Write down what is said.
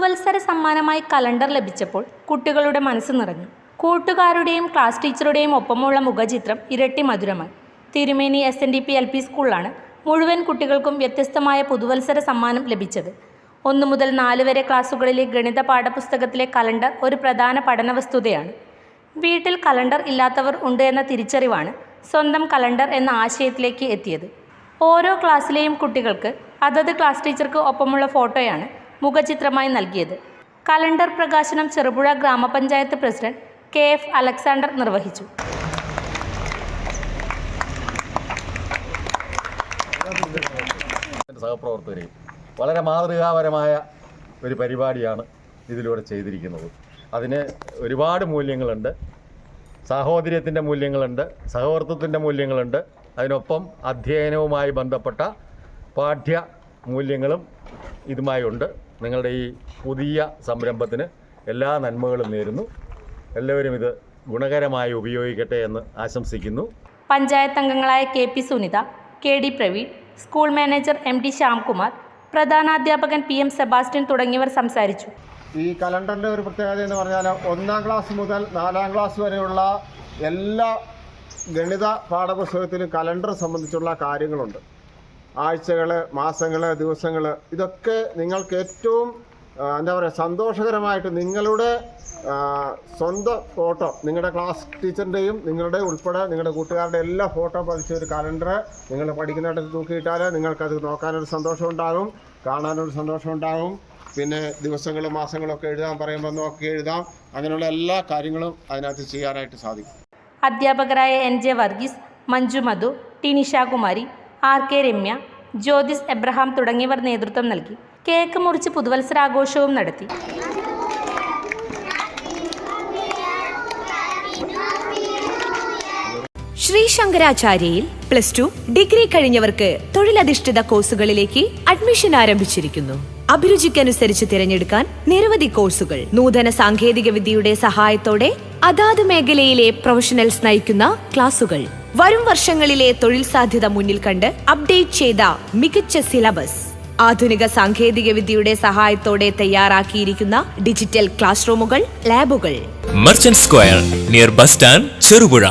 പുതുവത്സര സമ്മാനമായി കലണ്ടർ ലഭിച്ചപ്പോൾ കുട്ടികളുടെ മനസ്സ് നിറഞ്ഞു. കൂട്ടുകാരുടെയും ക്ലാസ് ടീച്ചറുടെയും ഒപ്പമുള്ള മുഖചിത്രം ഇരട്ടി മധുരമായി. തിരുമേനി SNDP LP സ്കൂളിലാണ് മുഴുവൻ കുട്ടികൾക്കും വ്യത്യസ്തമായ പുതുവത്സര സമ്മാനം ലഭിച്ചത്. 1 മുതൽ 4 വരെ ക്ലാസ്സുകളിലെ ഗണിത പാഠപുസ്തകത്തിലെ കലണ്ടർ ഒരു പ്രധാന പഠന വസ്തുതയാണ്. വീട്ടിൽ കലണ്ടർ ഇല്ലാത്തവർ ഉണ്ട് എന്ന തിരിച്ചറിവാണ് സ്വന്തം കലണ്ടർ എന്ന ആശയത്തിലേക്ക് എത്തിയത്. ഓരോ ക്ലാസ്സിലെയും കുട്ടികൾക്ക് അതത് ക്ലാസ് ടീച്ചർക്ക് ഒപ്പമുള്ള ഫോട്ടോയാണ് മുഖചിത്രമായി നൽകിയത്. കലണ്ടർ പ്രകാശനം ചെറുപുഴ ഗ്രാമപഞ്ചായത്ത് പ്രസിഡന്റ് KF അലക്സാണ്ടർ നിർവഹിച്ചു. സഹപ്രവർത്തകരെയും വളരെ മാതൃകാപരമായ ഒരു പരിപാടിയാണ് ഇതിലൂടെ ചെയ്തിരിക്കുന്നത്. അതിന് ഒരുപാട് മൂല്യങ്ങളുണ്ട്. സാഹോദര്യത്തിൻ്റെ മൂല്യങ്ങളുണ്ട്, സഹവർത്തിത്വത്തിൻ്റെ മൂല്യങ്ങളുണ്ട്. അതിനൊപ്പം അധ്യയനവുമായി ബന്ധപ്പെട്ട പാഠ്യ മൂല്യങ്ങളും ഇതുമായുണ്ട്. നിങ്ങളുടെ ഈ പുതിയ സംരംഭത്തിന് എല്ലാ നന്മകളും നേരുന്നു. എല്ലാവരും ഇത് ഗുണകരമായി ഉപയോഗിക്കട്ടെ എന്ന് ആശംസിക്കുന്നു. പഞ്ചായത്ത് അംഗങ്ങളായ KP Sunitha, KD Praveen, school manager MD Shyamkumar, പ്രധാനാധ്യാപകൻ PM സെബാസ്റ്റ്യൻ തുടങ്ങിയവർ സംസാരിച്ചു. ഈ കലണ്ടറിൻ്റെ ഒരു പ്രത്യേകത എന്ന് പറഞ്ഞാൽ 1ാം ക്ലാസ് മുതൽ 4ാം ക്ലാസ് വരെയുള്ള എല്ലാ ഗണിത പാഠപുസ്തകത്തിലും കലണ്ടർ സംബന്ധിച്ചുള്ള കാര്യങ്ങളുണ്ട്. ആഴ്ചകൾ, മാസങ്ങൾ, ദിവസങ്ങൾ, ഇതൊക്കെ നിങ്ങൾക്ക് ഏറ്റവും സന്തോഷകരമായിട്ട് നിങ്ങളുടെ സ്വന്തം ഫോട്ടോ, നിങ്ങളുടെ ക്ലാസ് ടീച്ചറിൻ്റെയും നിങ്ങളുടെ ഉൾപ്പെടെ നിങ്ങളുടെ കൂട്ടുകാരുടെ എല്ലാ ഫോട്ടോ പതിച്ച ഒരു കലണ്ടർ നിങ്ങൾ പഠിക്കുന്നിടത്ത് തൂക്കിയിട്ടാൽ നിങ്ങൾക്കത് നോക്കാനൊരു സന്തോഷമുണ്ടാകും, കാണാനൊരു സന്തോഷമുണ്ടാകും. പിന്നെ ദിവസങ്ങളും മാസങ്ങളൊക്കെ എഴുതാൻ പറയുമ്പോൾ നോക്കി എഴുതാം. അങ്ങനെയുള്ള എല്ലാ കാര്യങ്ങളും അതിനകത്ത് ചെയ്യാനായിട്ട് സാധിക്കും. അധ്യാപകരായ NJ വർഗീസ്, മഞ്ജു മധു, T Nishakumari, RK Ramya, Jyothis Abraham തുടങ്ങിയവർ നേതൃത്വം നൽകി. കേക്ക് മുറിച്ച് പുതുവത്സരാഘോഷവും നടത്തി. ശ്രീ ശങ്കരാചാര്യയിൽ +2 ഡിഗ്രി കഴിഞ്ഞവർക്ക് തൊഴിലധിഷ്ഠിത കോഴ്സുകളിലേക്ക് അഡ്മിഷൻ ആരംഭിച്ചിരിക്കുന്നു. അഭിരുചിക്കനുസരിച്ച് തിരഞ്ഞെടുക്കാൻ നിരവധി കോഴ്സുകൾ. നൂതന സാങ്കേതിക വിദ്യയുടെ സഹായത്തോടെ അതാത് മേഖലയിലെ പ്രൊഫഷണൽസ് നയിക്കുന്ന ക്ലാസുകൾ. വരും വർഷങ്ങളിലെ തൊഴിൽ സാധ്യത മുന്നിൽ കണ്ട് അപ്ഡേറ്റ് ചെയ്ത മികച്ച സിലബസ്. ആധുനിക സാങ്കേതിക വിദ്യയുടെ സഹായത്തോടെ തയ്യാറാക്കിയിരിക്കുന്ന ഡിജിറ്റൽ ക്ലാസ് റൂമുകൾ, ലാബുകൾ. Merchant square near bus stand, Cherupuzha.